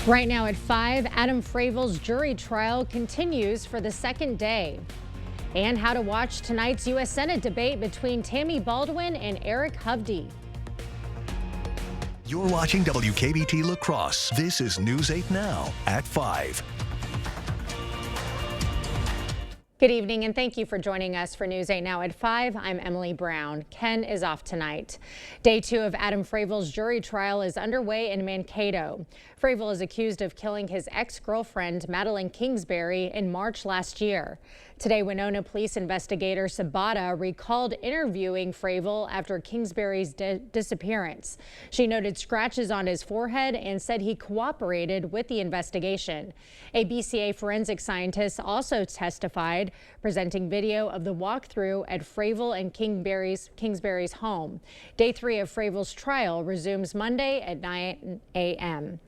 Right now at 5, Adam Fravel's jury trial continues for the second day. And how to watch tonight's U.S. Senate debate between Tammy Baldwin and Eric Hovde. You're watching WKBT La Crosse. This is News 8 Now at 5. Good evening and thank you for joining us for News 8 Now at 5. I'm Emily Brown. Ken is off tonight. Day 2 of Adam Fravel's jury trial is underway in Mankato. Fravel is accused of killing his ex-girlfriend Madeline Kingsbury in March last year. Today, Winona Police investigator Sabata recalled interviewing Fravel after Kingsbury's disappearance. She noted scratches on his forehead and said he cooperated with the investigation. A BCA forensic scientist also testified, presenting video of the walkthrough at Fravel and Kingsbury's home. Day 3 of Fravel's trial resumes Monday at 9 a.m.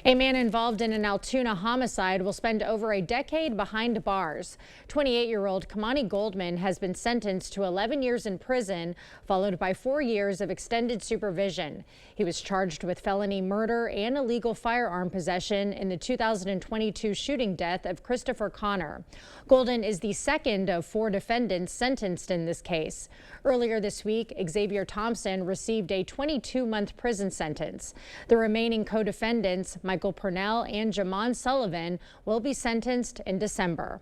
A man involved in an Altoona homicide will spend over a decade behind bars. 28-year-old Kamani Goldman has been sentenced to 11 years in prison, followed by 4 years of extended supervision. He was charged with felony murder and illegal firearm possession in the 2022 shooting death of Christopher Connor. Golden is the second of 4 defendants sentenced in this case. Earlier this week, Xavier Thompson received a 22-month prison sentence. The remaining co-defendants, Michael Purnell and Jamon Sullivan, will be sentenced in December.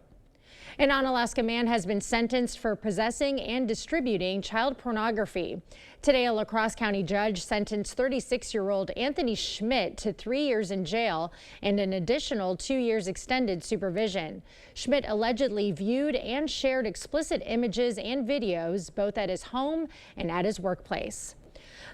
An Onalaska man has been sentenced for possessing and distributing child pornography. Today, a La Crosse County judge sentenced 36-year-old Anthony Schmidt to 3 years in jail and an additional 2 years extended supervision. Schmidt allegedly viewed and shared explicit images and videos both at his home and at his workplace.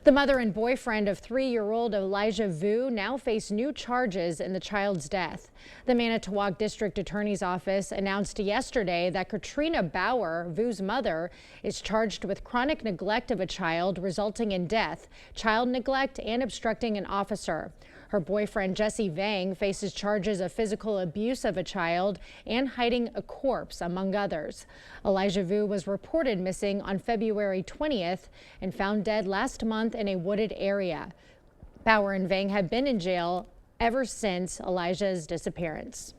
The mother and boyfriend of 3-year-old Elijah Vu now face new charges in the child's death. The Manitowoc District Attorney's Office announced yesterday that Katrina Bauer, Vu's mother, is charged with chronic neglect of a child resulting in death, child neglect, and obstructing an officer. Her boyfriend, Jesse Vang, faces charges of physical abuse of a child and hiding a corpse, among others. Elijah Vu was reported missing on February 20th and found dead last month in a wooded area. Bauer and Vang have been in jail ever since Elijah's disappearance.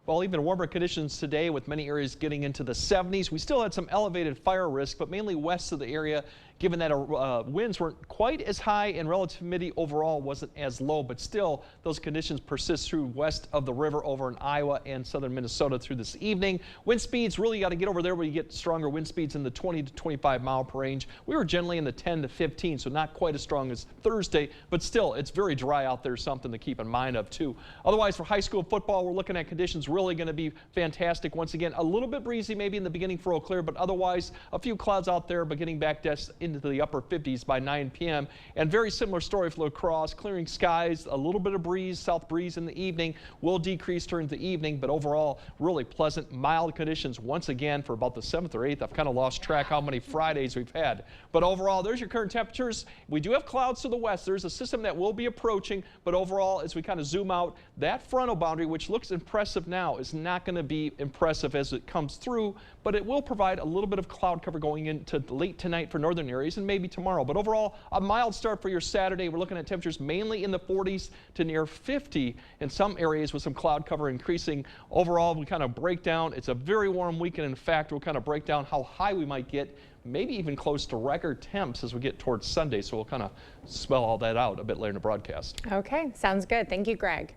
Well, even warmer conditions today with many areas getting into the 70s. We still had some elevated fire risk, but mainly west of the area, given that winds weren't quite as high and relative humidity overall wasn't as low, but still those conditions persist through west of the river over in Iowa and southern Minnesota through this evening. Wind speeds, really got to get over there where you get stronger wind speeds in the 20 to 25 mile per range. We were generally in the 10 to 15, so not quite as strong as Thursday, but still it's very dry out there, something to keep in mind of too. Otherwise, for high school football, we're looking at conditions really going to be fantastic. Once again, a little bit breezy maybe in the beginning for Eau Claire, but otherwise a few clouds out there, but getting back into the upper 50s by 9 p.m. And very similar story for La Crosse, clearing skies, a little bit of breeze, south breeze in the evening will decrease during the evening, but overall really pleasant, mild conditions once again for about the 7th or 8th. I've kind of lost track how many Fridays we've had, but overall there's your current temperatures. We do have clouds to the west. There's a system that will be approaching, but overall as we kind of zoom out, that frontal boundary, which looks impressive now, is not going to be impressive as it comes through, but it will provide a little bit of cloud cover going into late tonight for northern areas and maybe tomorrow. But overall, a mild start for your Saturday. We're looking at temperatures mainly in the 40s to near 50 in some areas with some cloud cover increasing. Overall, we kind of break down. It's a very warm weekend. In fact, we'll kind of break down how high we might get, maybe even close to record temps as we get towards Sunday. So we'll kind of spell all that out a bit later in the broadcast. Okay, sounds good. Thank you, Greg.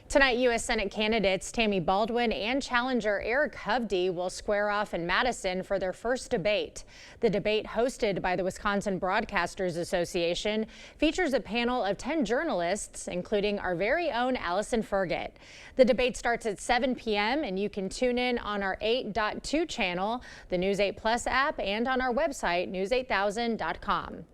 Tonight, U.S. Senate candidates Tammy Baldwin and challenger Eric Hovde will square off in Madison for their first debate. The debate, hosted by the Wisconsin Broadcasters Association, features a panel of 10 journalists, including our very own Allison Ferget. The debate starts at 7 p.m. and you can tune in on our 8.2 channel, the News 8 Plus app, and on our website, news8000.com.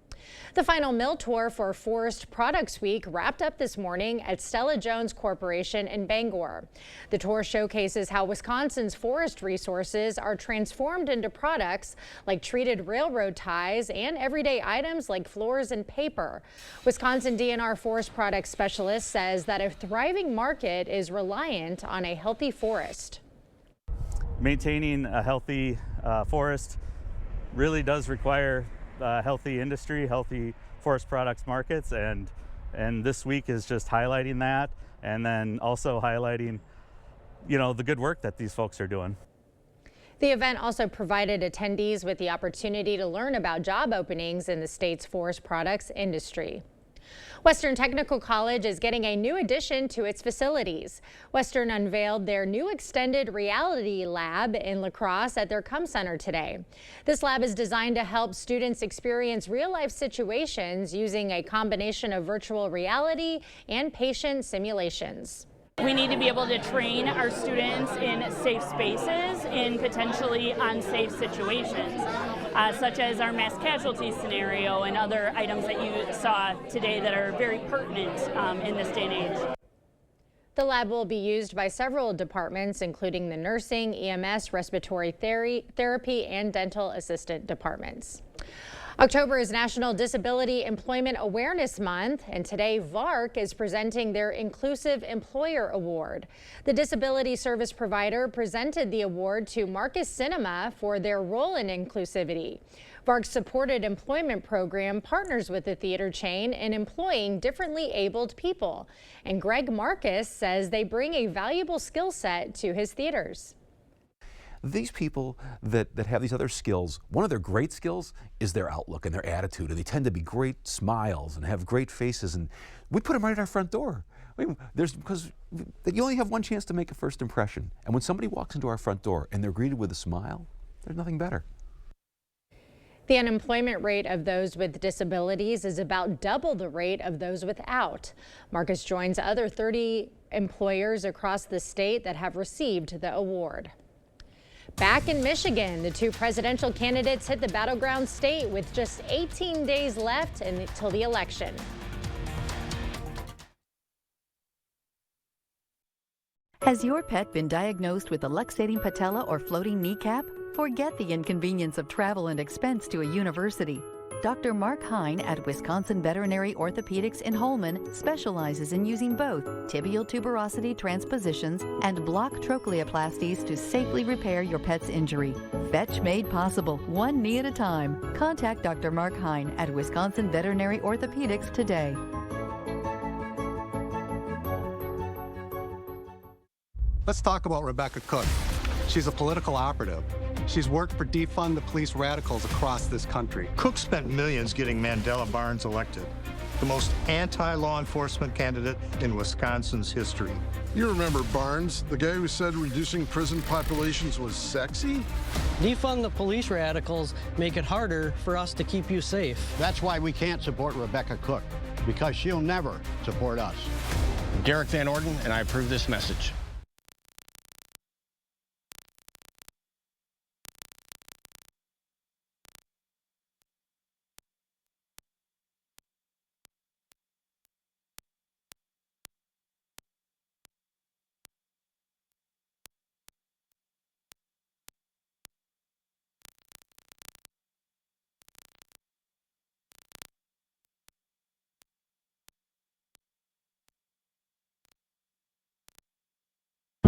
The final mill tour for Forest Products Week wrapped up this morning at Stella Jones Corporation in Bangor. The tour showcases how Wisconsin's forest resources are transformed into products like treated railroad ties and everyday items like floors and paper. Wisconsin DNR Forest Products Specialist says that a thriving market is reliant on a healthy forest. Maintaining a healthy forest really does require healthy industry, healthy forest products markets, and this week is just highlighting that, and then also highlighting, you know, the good work that these folks are doing. The event also provided attendees with the opportunity to learn about job openings in the state's forest products industry. Western Technical College is getting a new addition to its facilities. Western unveiled their new extended reality lab in La Crosse at their Come Center today. This lab is designed to help students experience real-life situations using a combination of virtual reality and patient simulations. We need to be able to train our students in safe spaces in potentially unsafe situations, such as our mass casualty scenario and other items that you saw today that are very pertinent in this day and age. The lab will be used by several departments, including the nursing, EMS, respiratory therapy, and dental assistant departments. October is National Disability Employment Awareness Month, and today VARC is presenting their Inclusive Employer Award. The disability service provider presented the award to Marcus Cinema for their role in inclusivity. VARC's supported employment program partners with the theater chain in employing differently abled people, and Greg Marcus says they bring a valuable skill set to his theaters. These people that have these other skills, one of their great skills is their outlook and their attitude, and they tend to be great smiles and have great faces, and we put them right at our front door. I mean, because you only have one chance to make a first impression, and when somebody walks into our front door and they're greeted with a smile, there's nothing better. The unemployment rate of those with disabilities is about double the rate of those without. Marcus joins other 30 employers across the state that have received the award. Back in Michigan, the two presidential candidates hit the battleground state with just 18 days left until the election. Has your pet been diagnosed with a luxating patella or floating kneecap? Forget the inconvenience of travel and expense to a university. Dr. Mark Hine at Wisconsin Veterinary Orthopedics in Holmen specializes in using both tibial tuberosity transpositions and block trochleoplasties to safely repair your pet's injury. Fetch made possible, one knee at a time. Contact Dr. Mark Hine at Wisconsin Veterinary Orthopedics today. Let's talk about Rebecca Cook. She's a political operative. She's worked for Defund the Police radicals across this country. Cook spent millions getting Mandela Barnes elected, the most anti-law enforcement candidate in Wisconsin's history. You remember Barnes, the guy who said reducing prison populations was sexy? Defund the police radicals make it harder for us to keep you safe. That's why we can't support Rebecca Cook, because she'll never support us. I'm Derek Van Orden, and I approve this message.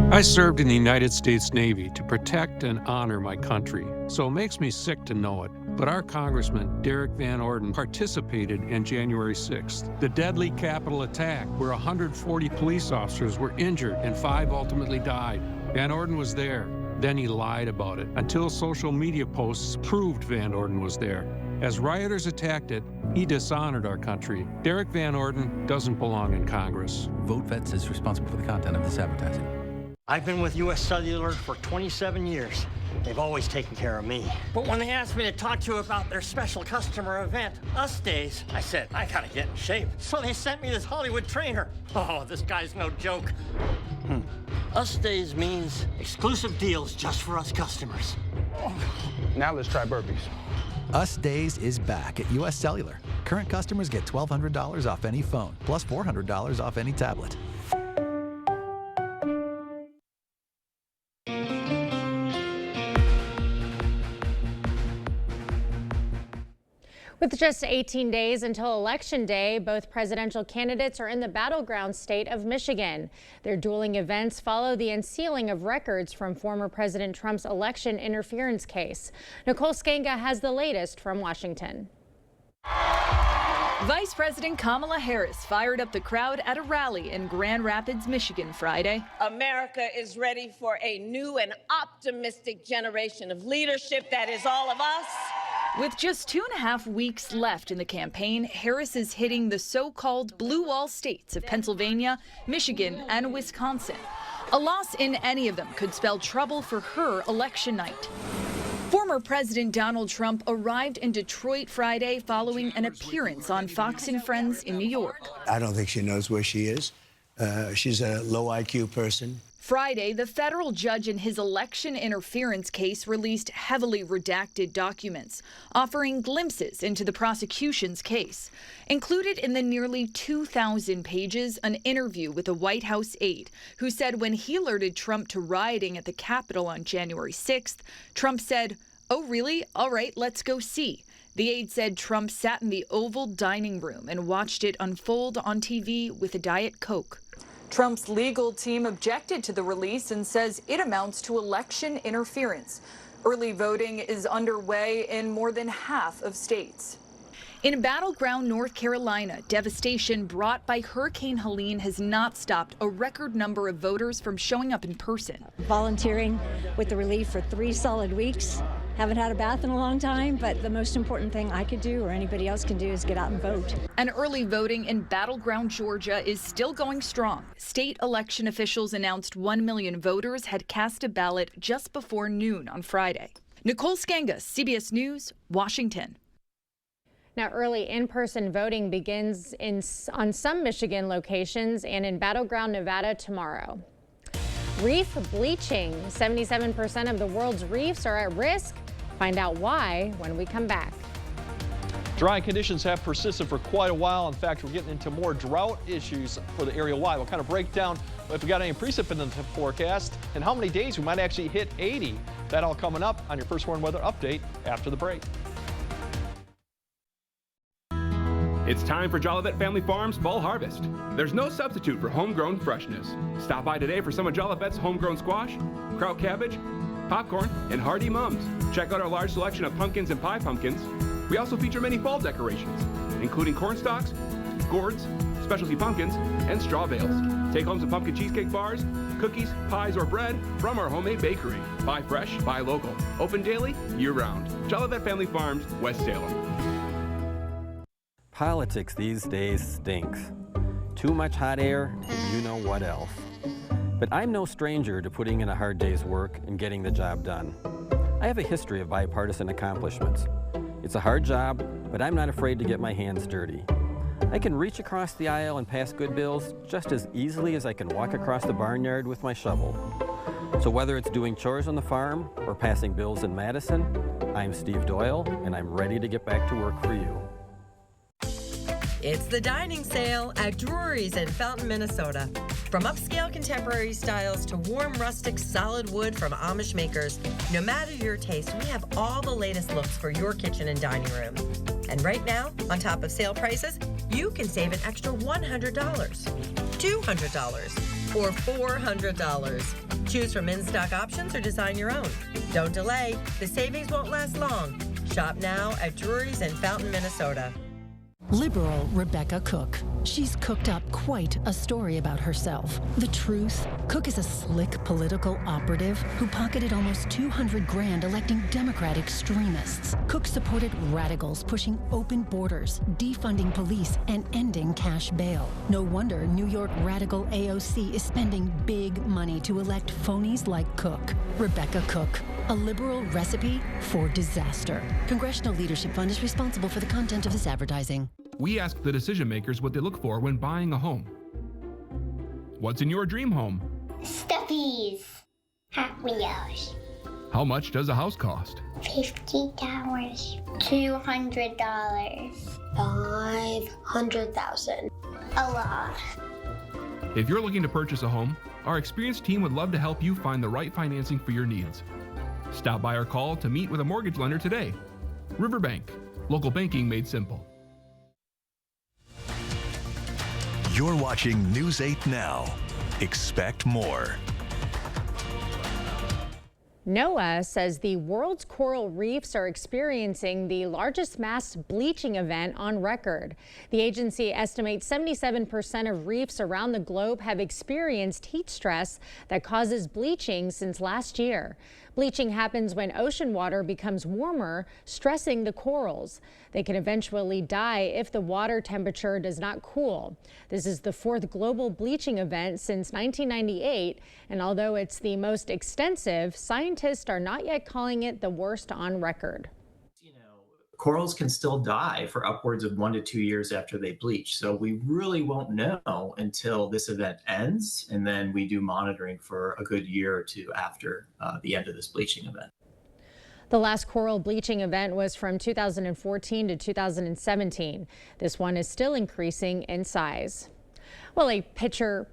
I served in the United States Navy to protect and honor my country, so it makes me sick to know it. But our Congressman, Derek Van Orden, participated in January 6th, the deadly Capitol attack where 140 police officers were injured and 5 ultimately died. Van Orden was there. Then he lied about it until social media posts proved Van Orden was there. As rioters attacked it, he dishonored our country. Derek Van Orden doesn't belong in Congress. VoteVets is responsible for the content of this advertising. I've been with U.S. Cellular for 27 years. They've always taken care of me. But when they asked me to talk to you about their special customer event, Us Days, I said, I gotta get in shape. So they sent me this Hollywood trainer. Oh, this guy's no joke. Us Days means exclusive deals just for us customers. Now let's try burpees. Us Days is back at U.S. Cellular. Current customers get $1,200 off any phone, plus $400 off any tablet. With just 18 days until Election Day, both presidential candidates are in the battleground state of Michigan. Their dueling events follow the unsealing of records from former President Trump's election interference case. Nicole Skenga has the latest from Washington. Vice President Kamala Harris fired up the crowd at a rally in Grand Rapids, Michigan Friday. America is ready for a new and optimistic generation of leadership that is all of us. With just 2.5 weeks left in the campaign, Harris is hitting the so-called blue wall states of Pennsylvania, Michigan, and Wisconsin. A loss in any of them could spell trouble for her election night. Former President Donald Trump arrived in Detroit Friday following an appearance on Fox and Friends in New York. I don't think she knows where she is. She's a low IQ person. Friday, the federal judge in his election interference case released heavily redacted documents, offering glimpses into the prosecution's case. Included in the nearly 2,000 pages, an interview with a White House aide who said when he alerted Trump to rioting at the Capitol on January 6th, Trump said, "Oh, really? All right, let's go see." The aide said Trump sat in the Oval dining room and watched it unfold on TV with a Diet Coke. Trump's legal team objected to the release and says it amounts to election interference. Early voting is underway in more than half of states. In battleground North Carolina, devastation brought by Hurricane Helene has not stopped a record number of voters from showing up in person. Volunteering with the relief for 3 solid weeks. Haven't had a bath in a long time, but the most important thing I could do or anybody else can do is get out and vote. And early voting in battleground Georgia is still going strong. State election officials announced 1 million voters had cast a ballot just before noon on Friday. Nicole Skangas, CBS News, Washington. Now, early in-person voting begins on some Michigan locations and in battleground Nevada tomorrow. Reef bleaching. 77% of the world's reefs are at risk. Find out why when we come back. Dry conditions have persisted for quite a while. In fact, we're getting into more drought issues for the area wide. We'll kind of break down if we got any precip in the forecast and how many days we might actually hit 80. That all coming up on your First Warn Weather Update after the break. It's time for Jolivet Family Farms Fall Harvest. There's no substitute for homegrown freshness. Stop by today for some of Jolivet's homegrown squash, kraut cabbage, popcorn, and hardy mums. Check out our large selection of pumpkins and pie pumpkins. We also feature many fall decorations, including corn stalks, gourds, specialty pumpkins, and straw bales. Take home some pumpkin cheesecake bars, cookies, pies, or bread from our homemade bakery. Buy fresh, buy local. Open daily, year-round. Jolivet Family Farms, West Salem. Politics these days stinks. Too much hot air, and you know what else. But I'm no stranger to putting in a hard day's work and getting the job done. I have a history of bipartisan accomplishments. It's a hard job, but I'm not afraid to get my hands dirty. I can reach across the aisle and pass good bills just as easily as I can walk across the barnyard with my shovel. So whether it's doing chores on the farm or passing bills in Madison, I'm Steve Doyle, and I'm ready to get back to work for you. It's the dining sale at Drury's in Fountain, Minnesota. From upscale contemporary styles to warm rustic solid wood from Amish makers, no matter your taste, we have all the latest looks for your kitchen and dining room. And right now, on top of sale prices, you can save an extra $100, $200, or $400. Choose from in-stock options or design your own. Don't delay. The savings won't last long. Shop now at Drury's in Fountain, Minnesota. Liberal Rebecca Cook. She's cooked up quite a story about herself. The truth? Cook is a slick political operative who pocketed almost $200,000 electing Democrat extremists. Cook supported radicals pushing open borders, defunding police, and ending cash bail. No wonder New York radical AOC is spending big money to elect phonies like Cook. Rebecca Cook. A liberal recipe for disaster. Congressional Leadership Fund is responsible for the content of this advertising. We ask the decision makers what they look for when buying a home. What's in your dream home? Stuffies. Hot Wheels. How much does a house cost? $50. $200. $500,000. A lot. If you're looking to purchase a home, our experienced team would love to help you find the right financing for your needs. Stop by or call to meet with a mortgage lender today. Riverbank, local banking made simple. You're watching News 8 Now. Expect more. NOAA says the world's coral reefs are experiencing the largest mass bleaching event on record. The agency estimates 77% of reefs around the globe have experienced heat stress that causes bleaching since last year. Bleaching happens when ocean water becomes warmer, stressing the corals. They can eventually die if the water temperature does not cool. This is the fourth global bleaching event since 1998, and although it's the most extensive, scientists are not yet calling it the worst on record. Corals can still die for upwards of 1 to 2 years after they bleach. So we really won't know until this event ends, and then we do monitoring for a good year or two after the end of this bleaching event. The last coral bleaching event was from 2014 to 2017. This one is still increasing in size. Well, a picture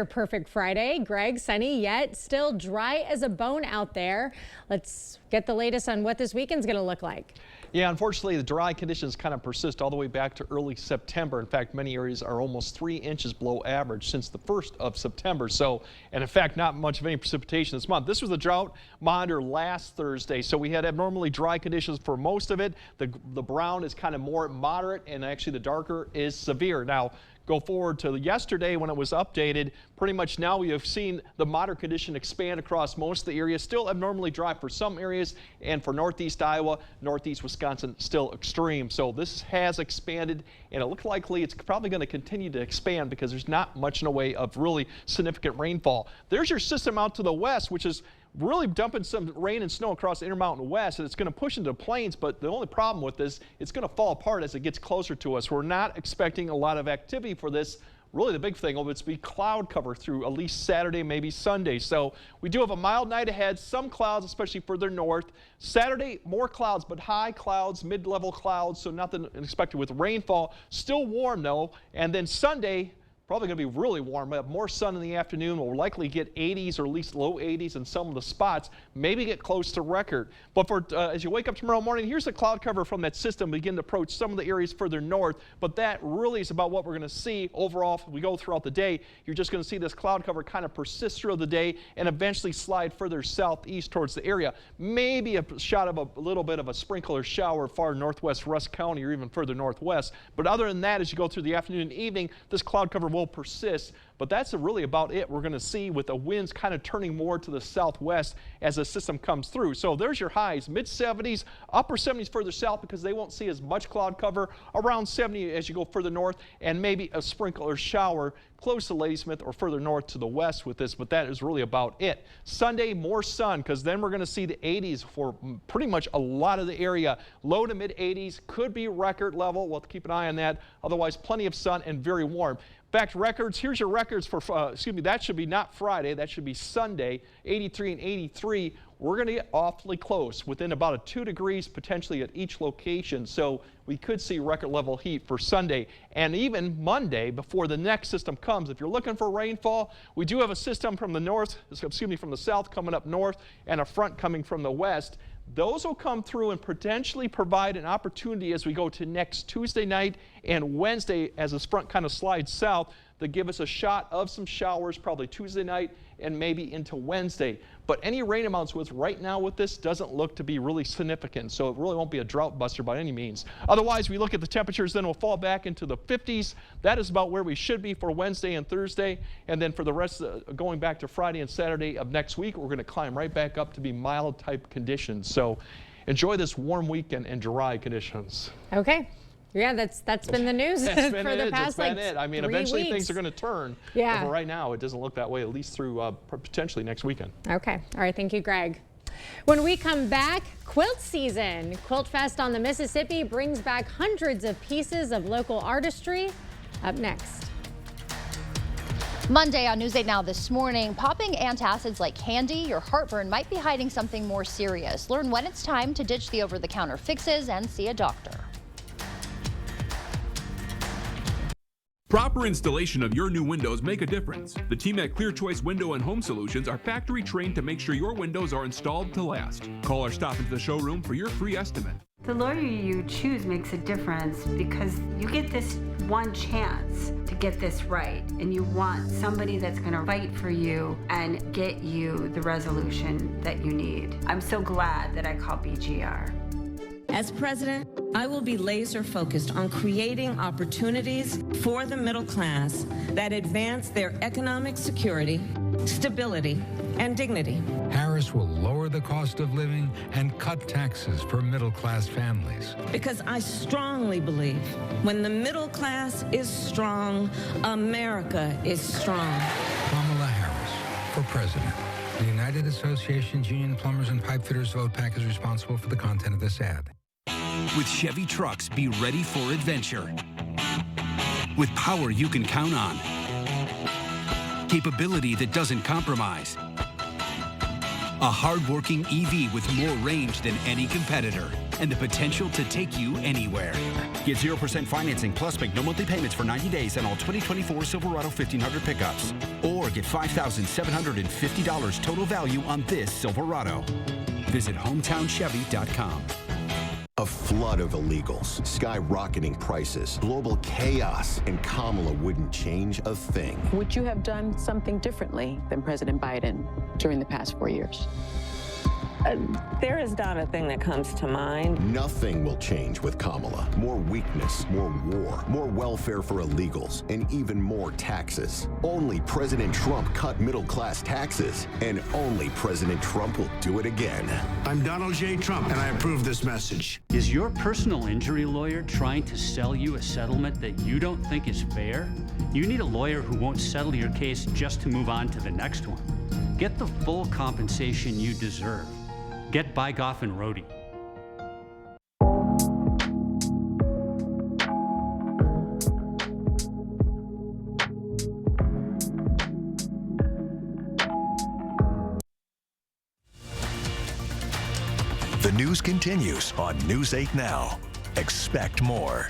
perfect Friday. Greg, sunny yet still dry as a bone out there. Let's get the latest on what this weekend's going to look like. Yeah, unfortunately, the dry conditions kind of persist all the way back to early September. In fact, many areas are almost 3 inches below average since the 1st of September. So, and in fact, not much of any precipitation this month. This was the drought monitor last Thursday. So we had abnormally dry conditions for most of it. The brown is kind of more moderate, and actually the darker is severe. Now, go forward to yesterday when it was updated. Pretty much now we have seen the moderate condition expand across most of the area. Still abnormally dry for some areas, and for northeast Iowa, northeast Wisconsin, still extreme. So this has expanded, and it looks likely it's probably going to continue to expand because there's not much in the way of really significant rainfall. There's your system out to the west, which is really dumping some rain and snow across the Intermountain West, and it's going to push into the plains, but the only problem with this, it's going to fall apart as it gets closer to us. We're not expecting a lot of activity for this. Really the big thing will be cloud cover through at least Saturday, maybe Sunday. So we do have a mild night ahead, some clouds, especially further north. Saturday, more clouds, but high clouds, mid-level clouds, so nothing expected with rainfall. Still warm though, and then Sunday, probably going to be really warm. We have more sun in the afternoon. We'll likely get 80s or at least low 80s in some of the spots, maybe get close to record. But for as you wake up tomorrow morning, here's the cloud cover from that system begin to approach some of the areas further north. But that really is about what we're going to see overall. If we go throughout the day, you're just going to see this cloud cover kind of persist through the day and eventually slide further southeast towards the area. Maybe a shot of a little bit of a sprinkle or shower far northwest Rusk County or even further northwest. But other than that, as you go through the afternoon and evening, this cloud cover will persist, but that's really about it. We're going to see with the winds kind of turning more to the southwest as the system comes through. So there's your highs, mid 70s, upper 70s further south because they won't see as much cloud cover, around 70 as you go further north, and maybe a sprinkle or shower close to Ladysmith or further north to the west with this, but that is really about it. Sunday, more sun, because then we're going to see the 80s for pretty much a lot of the area. Low to mid 80s, could be record level. We'll have to keep an eye on that. Otherwise, plenty of sun and very warm. In fact, records, here's your records for, that should be not Friday, that should be Sunday, 83 and 83. We're going to get awfully close, within about a 2 degrees potentially at each location. So we could see record level heat for Sunday and even Monday before the next system comes. If you're looking for rainfall, we do have a system from the north, from the south coming up north and a front coming from the west. Those will come through and potentially provide an opportunity as we go to next Tuesday night and Wednesday as this front kind of slides south to give us a shot of some showers probably Tuesday night and maybe into Wednesday. But any rain amounts with right now with this doesn't look to be really significant, so it really won't be a drought buster by any means. Otherwise, we look at the temperatures, then we'll fall back into the 50s. That is about where we should be for Wednesday and Thursday, and then for the rest going back to Friday and Saturday of next week, we're going to climb right back up to be mild type conditions. So enjoy this warm weekend and dry conditions. Okay. Yeah, that's been the news for the past like 3 I mean, eventually weeks. Things are going to turn. Yeah. But for right now, it doesn't look that way, at least through potentially next weekend. Okay. All right. Thank you, Greg. When we come back, quilt season. Quilt Fest on the Mississippi brings back hundreds of pieces of local artistry. Up next. Monday on News 8 Now this morning, popping antacids like candy or heartburn might be hiding something more serious. Learn when it's time to ditch the over-the-counter fixes and see a doctor. Proper installation of your new windows make a difference. The team at Clear Choice Window and Home Solutions are factory trained to make sure your windows are installed to last. Call or stop into the showroom for your free estimate. The lawyer you choose makes a difference because you get this one chance to get this right, and you want somebody that's going to fight for you and get you the resolution that you need. I'm so glad that I called BGR. As president, I will be laser focused on creating opportunities for the middle class that advance their economic security, stability, and dignity. Harris will lower the cost of living and cut taxes for middle-class families. Because I strongly believe when the middle class is strong, America is strong. Kamala Harris for president. The United Associations Union Plumbers and Pipefitters vote PAC is responsible for the content of this ad. With Chevy trucks, be ready for adventure. With power you can count on. Capability that doesn't compromise. A hard-working EV with more range than any competitor and the potential to take you anywhere. Get 0% financing plus make no monthly payments for 90 days on all 2024 Silverado 1500 pickups. Or get $5,750 total value on this Silverado. Visit HometownChevy.com. A flood of illegals, skyrocketing prices, global chaos, and Kamala wouldn't change a thing. Would you have done something differently than President Biden during the past 4 years? There is not a thing that comes to mind. Nothing will change with Kamala. More weakness, more war, more welfare for illegals, and even more taxes. Only President Trump cut middle-class taxes, and only President Trump will do it again. I'm Donald J. Trump, and I approve this message. Is your personal injury lawyer trying to sell you a settlement that you don't think is fair? You need a lawyer who won't settle your case just to move on to the next one. Get the full compensation you deserve. Get Bygoff and Rohde. The news continues on News 8 Now. Expect more.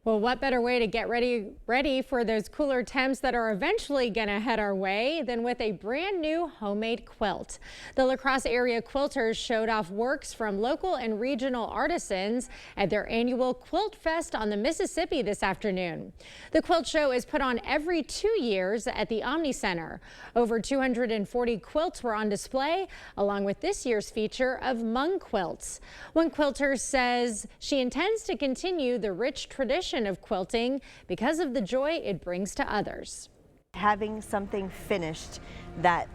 Well, what better way to get ready for those cooler temps that are eventually going to head our way than with a brand new homemade quilt. The La Crosse area quilters showed off works from local and regional artisans at their annual Quilt Fest on the Mississippi this afternoon. The quilt show is put on every 2 years at the Omni Center. Over 240 quilts were on display, along with this year's feature of Hmong quilts. One quilter says she intends to continue the rich tradition of quilting because of the joy it brings to others. Having something finished that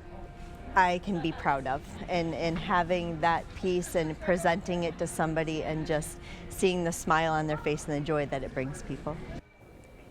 I can be proud of and having that piece and presenting it to somebody and just seeing the smile on their face and the joy that it brings people.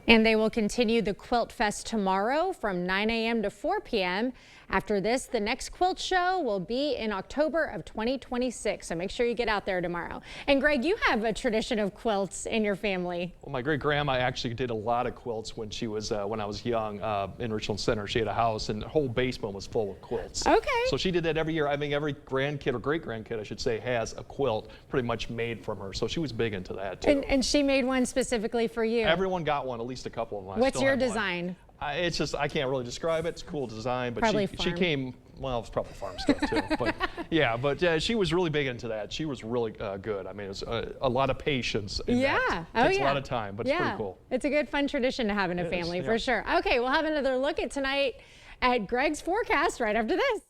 And they will continue the Quilt Fest tomorrow from 9 a.m. to 4 p.m. After this, the next quilt show will be in October of 2026. So make sure you get out there tomorrow. And Greg, you have a tradition of quilts in your family. Well, my great grandma actually did a lot of quilts when she was when I was young in Richland Center. She had a house and the whole basement was full of quilts. Okay. So she did that every year. I think every grandkid or great grandkid, I should say, has a quilt pretty much made from her. So she was big into that too. And she made one specifically for you. Everyone got one, at least a couple of them. What's your design? It's just, I can't really describe it. It's a cool design, but she came, well, it's probably farm stuff too. But yeah, but she was really big into that. She was really good. I mean, it's a lot of patience. Yeah. It takes a lot of time, but it's pretty cool. It's a good, fun tradition to have in a family for sure. Okay, we'll have another look at tonight at Greg's forecast right after this.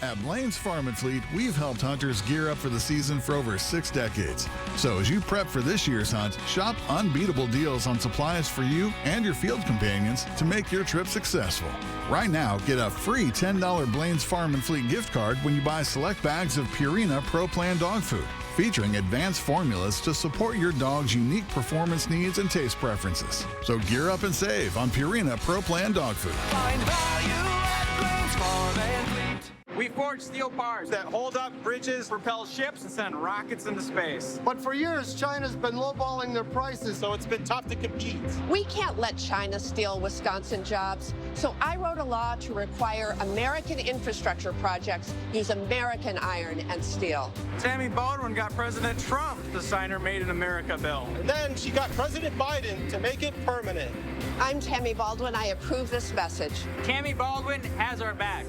At Blaine's Farm and Fleet, we've helped hunters gear up for the season for over 6 decades. So as you prep for this year's hunt, shop unbeatable deals on supplies for you and your field companions to make your trip successful. Right now, get a free $10 Blaine's Farm and Fleet gift card when you buy select bags of Purina Pro Plan dog food, featuring advanced formulas to support your dog's unique performance needs and taste preferences. So gear up and save on Purina Pro Plan dog food. Find value at Blaine's Farm and Fleet. We forge steel bars that hold up bridges, propel ships, and send rockets into space. But for years, China's been lowballing their prices, so it's been tough to compete. We can't let China steal Wisconsin jobs, so I wrote a law to require American infrastructure projects use American iron and steel. Tammy Baldwin got President Trump to sign her Made in America bill. And then she got President Biden to make it permanent. I'm Tammy Baldwin. I approve this message. Tammy Baldwin has our back.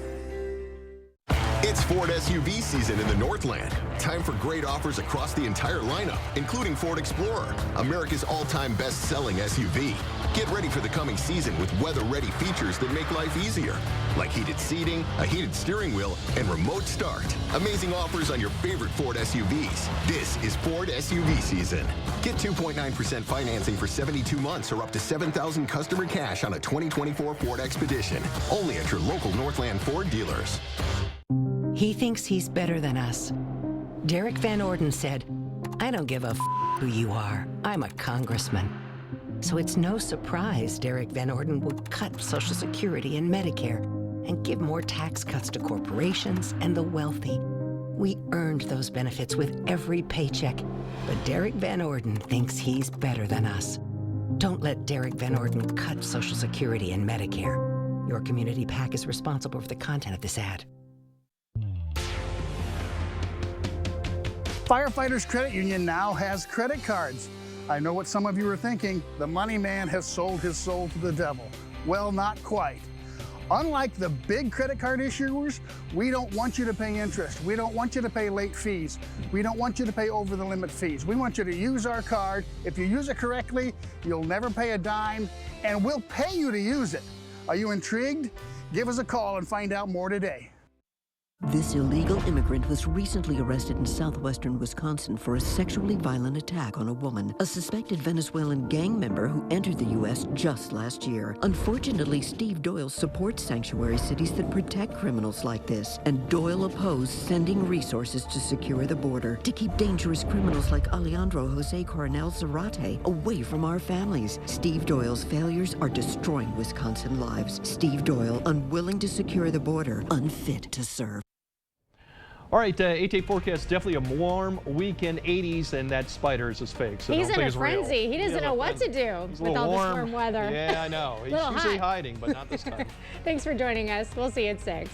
It's Ford SUV season in the Northland. Time for great offers across the entire lineup, including Ford Explorer, America's all-time best-selling SUV. Get ready for the coming season with weather-ready features that make life easier, like heated seating, a heated steering wheel, and remote start. Amazing offers on your favorite Ford SUVs. This is Ford SUV season. Get 2.9% financing for 72 months or up to $7,000 customer cash on a 2024 Ford Expedition. Only at your local Northland Ford dealers. He thinks he's better than us. Derek Van Orden said, "I don't give a who you are. I'm a congressman." So it's no surprise Derek Van Orden would cut Social Security and Medicare and give more tax cuts to corporations and the wealthy. We earned those benefits with every paycheck, but Derek Van Orden thinks he's better than us. Don't let Derek Van Orden cut Social Security and Medicare. Your community PAC is responsible for the content of this ad. Firefighters Credit Union now has credit cards. I know what some of you are thinking. The money man has sold his soul to the devil. Well, not quite. Unlike the big credit card issuers, we don't want you to pay interest. We don't want you to pay late fees. We don't want you to pay over the limit fees. We want you to use our card. If you use it correctly, you'll never pay a dime, and we'll pay you to use it. Are you intrigued? Give us a call and find out more today. This illegal immigrant was recently arrested in southwestern Wisconsin for a sexually violent attack on a woman, a suspected Venezuelan gang member who entered the U.S. just last year. Unfortunately, Steve Doyle supports sanctuary cities that protect criminals like this, and Doyle opposed sending resources to secure the border to keep dangerous criminals like Alejandro Jose Coronel Zarate away from our families. Steve Doyle's failures are destroying Wisconsin lives. Steve Doyle, unwilling to secure the border, unfit to serve. All right, 8-day forecast, definitely a warm weekend, 80s, and that spiders is fake. So He's don't in think a it's real. frenzy. He doesn't know what to do with all this warm weather. Yeah, I know. He's usually hiding, but not this time. Thanks for joining us. We'll see you at 6.